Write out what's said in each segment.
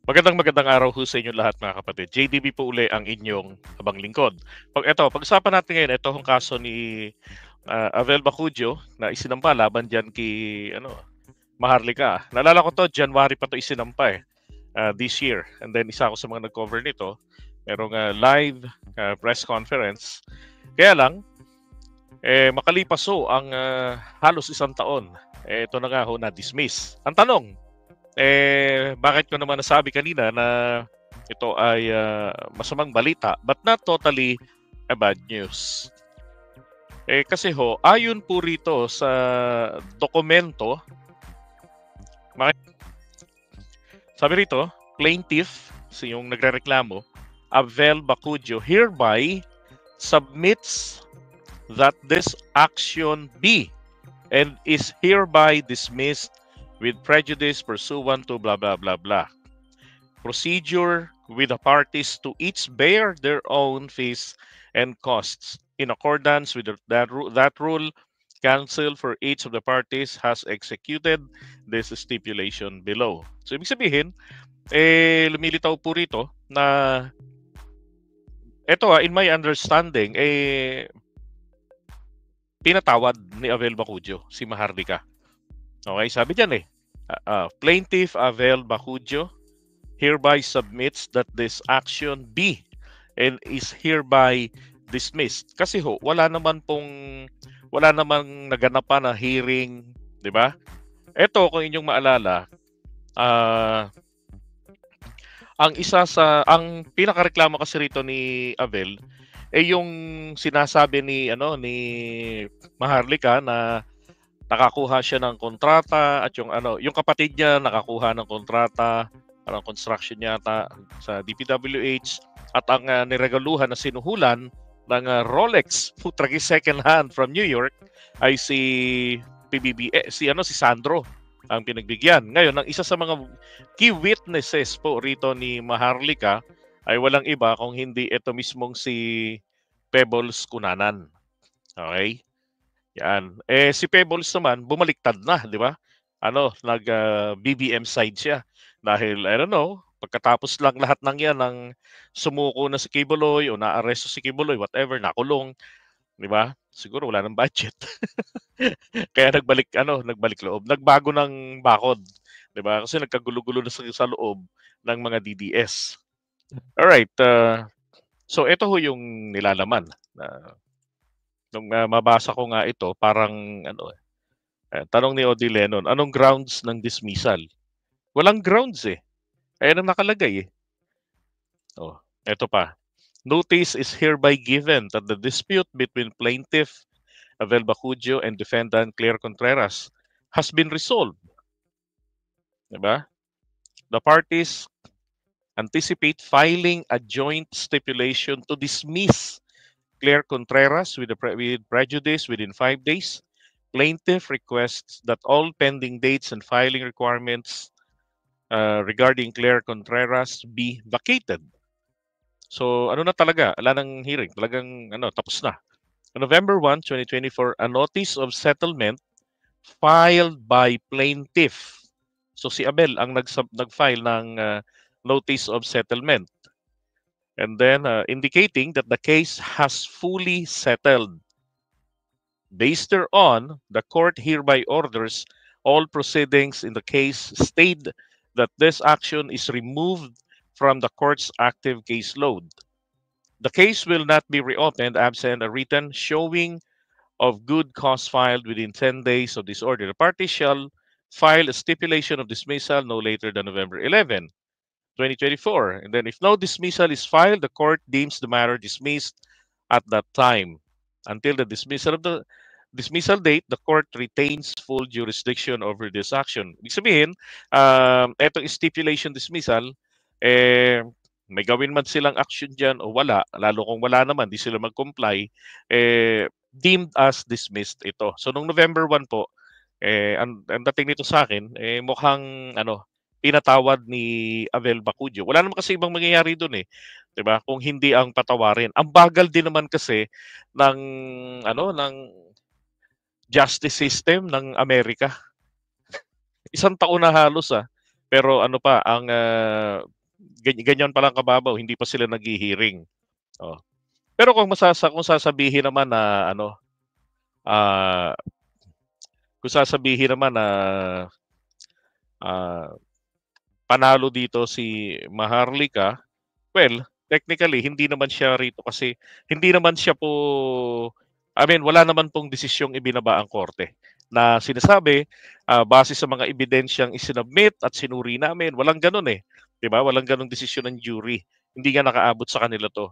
Magandang araw ho sa inyo lahat mga kapatid. JDB po uli ang inyong abang lingkod. Pag-usapan natin ngayon, ito ang kaso ni Avel Bacudio na isinampa laban dyan kay Maharlika. Naalala ko to, January pa to isinampa this year. And then isa ako sa mga nag-cover nito. Merong live press conference. Kaya lang, makalipas ho ang halos isang taon. Ito na nga ho na-dismiss. Ang tanong, bakit ko naman nasabi kanina na ito ay masamang balita but not totally a bad news. Kasi ho, ayon po rito sa dokumento, sabi rito, plaintiff, yung nagrereklamo, Avel Bacudio hereby submits that this action be and is hereby dismissed with prejudice pursuant to blah blah blah blah. Procedure with the parties to each bear their own fees and costs. In accordance with that rule, counsel for each of the parties has executed this stipulation below. So, ibig sabihin, lumilitaw po rito na ito in my understanding, pinatawad ni Avel Bacudio si Maharlika. Okay, sabi diyan plaintiff Avel Bacudio hereby submits that this action be and is hereby dismissed. Kasi ho, wala namang naganap pa na hearing, di ba? Ito, kung inyong maalala, ang pinakareklamo kasi rito ni Avel yung sinasabi ni Maharlika na nakakuha siya ng kontrata at yung kapatid niya nakakuha ng kontrata parang construction yata sa DPWH at ang niregaluhan na sinuhulan ng Rolex putragi second hand from New York ay si si Sandro ang pinagbigyan. Ngayon, ang isa sa mga key witnesses po rito ni Maharlika ay walang iba kung hindi ito mismong si Pebbles Cunanan. Okay? Yan. Si Pebbles naman, bumaliktad na, di ba? Nag-BBM side siya. Dahil, I don't know, pagkatapos lang lahat ng yan, ng sumuko na si Kibuloy o naaresto si Kibuloy, whatever, nakulong, di ba? Siguro wala ng budget. Kaya nagbalik loob. Nagbago ng bakod, di ba? Kasi nagkagulo-gulo na sa loob ng mga DDS. Alright, so ito ho yung nilalaman. Nung mabasa ko nga ito, parang tanong ni Odi Lennon, anong grounds ng dismissal? Walang grounds Ayan ang nakalagay Oh, ito pa. Notice is hereby given that the dispute between plaintiff Avel Bacudio and defendant Claire Contreras has been resolved. Diba? The parties anticipate filing a joint stipulation to dismiss Claire Contreras with prejudice within 5 days. Plaintiff requests that all pending dates and filing requirements regarding Claire Contreras be vacated. So, na talaga? Wala nang hearing. Talagang, tapos na. On November 1, 2024, a notice of settlement filed by plaintiff. So, si Abel ang nag-file ng notice of settlement. And then, indicating that the case has fully settled. Based thereon, the court hereby orders all proceedings in the case stayed that this action is removed from the court's active caseload. The case will not be reopened absent a written showing of good cause filed within 10 days of this order. The party shall file a stipulation of dismissal no later than November 11, 2024. And then if no dismissal is filed, the court deems the matter dismissed at that time. Until the dismissal date, the court retains full jurisdiction over this action. Ibig sabihin, etong stipulation dismissal, may gawin man silang action dyan o wala, lalo kung wala naman, di sila mag-comply, deemed as dismissed ito. So, nung November 1 po, ang dating nito sa akin, mukhang pinatawad ni Avel Bacudio. Wala naman kasi ibang mangyayari doon 'di ba? Kung hindi ang patawarin. Ang bagal din naman kasi ng ng justice system ng Amerika. Isang taon na halos Pero ang Ganyan pa lang kababaw, hindi pa sila naghi-hearing. Oh. Pero kung sasabihin naman na ano, ah, kung sasabihin naman na ah, panalo dito si Maharlika, well, technically hindi naman siya rito kasi hindi naman siya po wala naman pong desisyong ibinaba ang korte na sinasabi, base sa mga ebidensyang isinubmit at sinuri namin, walang gano'n, eh, 'di ba? Walang gano'ng desisyon ng jury. Hindi nga nakaabot sa kanila 'to,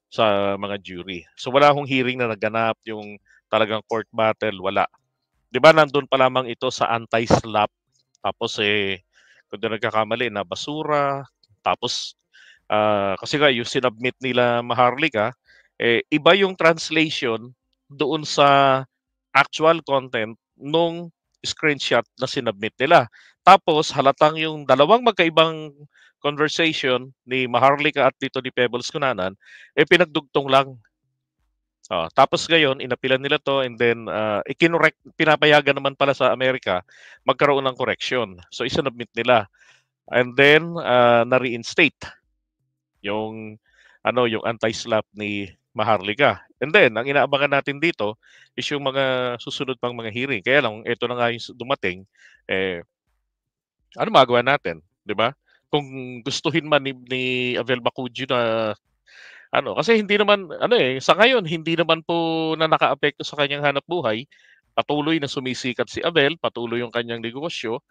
sa mga jury. So, wala hong hearing na naganap, yung talagang court battle, wala. 'Di ba nandun pa lamang ito sa anti-SLAPP, tapos, kung di nagkakamali nabasura, tapos kasi nga yung sinubmit nila Maharlika, iba yung translation doon sa actual content nung screenshot na sinubmit nila. Tapos halatang yung dalawang magkaibang conversation ni Maharlika at dito ni Pebbles Cunanan, pinagdugtong lang. Tapos ngayon inapilan nila 'to and then, pinapayagan naman pala sa Amerika magkaroon ng correction. So isinubmit nila and then, na-reinstate yung yung anti-SLAPP ni Maharlika. And then ang inaabangan natin dito is yung mga susunod pang mga hearing. Kaya lang eto na nga yung dumating, eh, ano magagawa natin, 'di ba? Kung gustuhin man ni Abel Bacudio na kasi hindi naman sa ngayon hindi naman po na nakaapekto sa kanyang hanapbuhay. Patuloy na sumisikat si Abel, patuloy yung kanyang negosyo,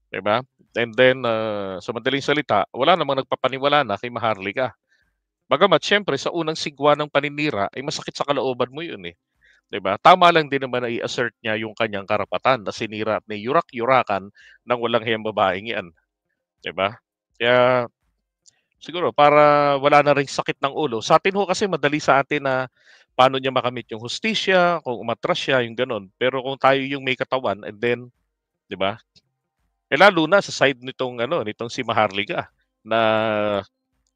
'di ba? And then, sa madaling salita, wala namang nagpapaniwala na kay Maharlika. Bagamat siyempre sa unang sigwa ng paninira ay masakit sa kalooban mo 'yun, eh, 'di ba? Tama lang din naman na i-assert niya yung kanyang karapatan na sinira at niyurak-yurakan ng walang hiyang babaeng 'yan, 'di ba? Kaya siguro para wala na ring sakit ng ulo. Sa'tin ho kasi madali sa atin na paano niya makamit yung hustisya, kung umatras siya, yung gano'n. Pero kung tayo yung may katawan and then, 'di ba? Lalo na sa side nitong si Maharlika na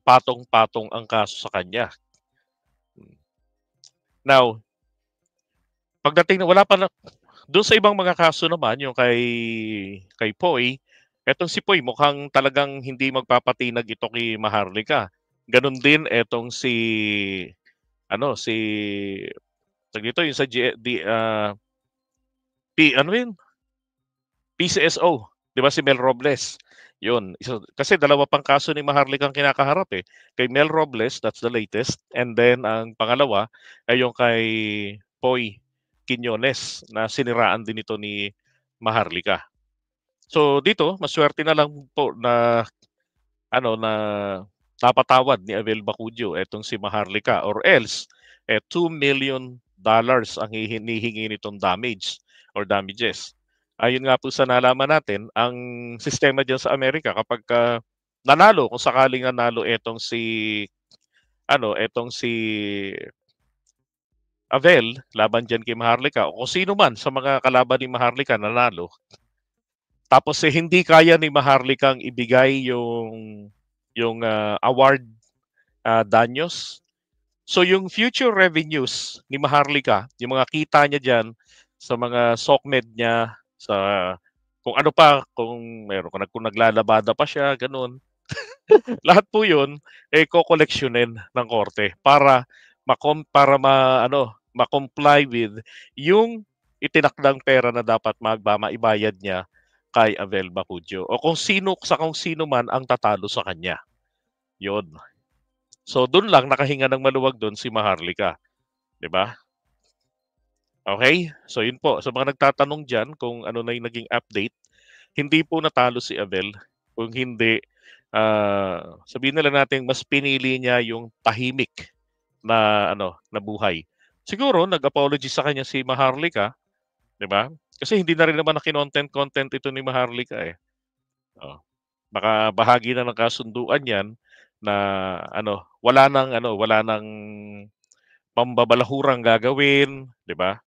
patong-patong ang kaso sa kanya. Now, pagdating na wala pa na do'n sa ibang mga kaso naman, yung kay Poy, etong si Poy mukhang talagang hindi magpapatinag ito kay Maharlika. Gano'n din etong si tawag dito, yung sa G D P ano yun, PCSO, 'di ba si Mel Robles? Yun, kasi dalawa pang kaso ni Maharlika ang kinakaharap, eh. Kay Mel Robles, that's the latest, and then ang pangalawa ay yung kay Poy Quiñones na siniraan din ito ni Maharlika. So dito, masuwerte na lang po na na napatawad ni Abel Bacudio etong si Maharlika or else, $2 million ang hinihingi nitong damages. Ayon nga po sa nalaman natin, ang sistema diyan sa Amerika kapagka nanalo, kung sakaling nanalo etong si Abel laban diyan kay Maharlika o kung sino man sa mga kalaban ni Maharlika nanalo, tapos, hindi kaya ni Maharlikang ibigay yung award, danyos. So yung future revenues ni Maharlika, yung mga kita niya diyan sa mga SOCMED niya, sa kung ano pa, kung naglalabada pa siya, gano'n. Lahat po 'yun, kokoleksyonin ng korte para ma-comply with yung itinakdang pera na dapat maibayad niya kay Abel Bacudio o kung sino man ang tatalo sa kanya, 'yun. So dun lang nakahinga ng maluwag dun si Maharlika, 'di ba? Okay. So 'yun po, sa mga nagtatanong diyan kung ano na yung naging update, hindi po natalo si Abel. Kung hindi, sabihin na lang nating mas pinili niya yung tahimik na buhay. Siguro nag-apology sa kanya si Maharlika, 'di ba? Kasi hindi na rin naman na kinontent-content ito ni Maharlika, eh. Oh, baka bahagi na ng kasunduan 'yan na wala nang pambabalahurang gagawin, 'di ba?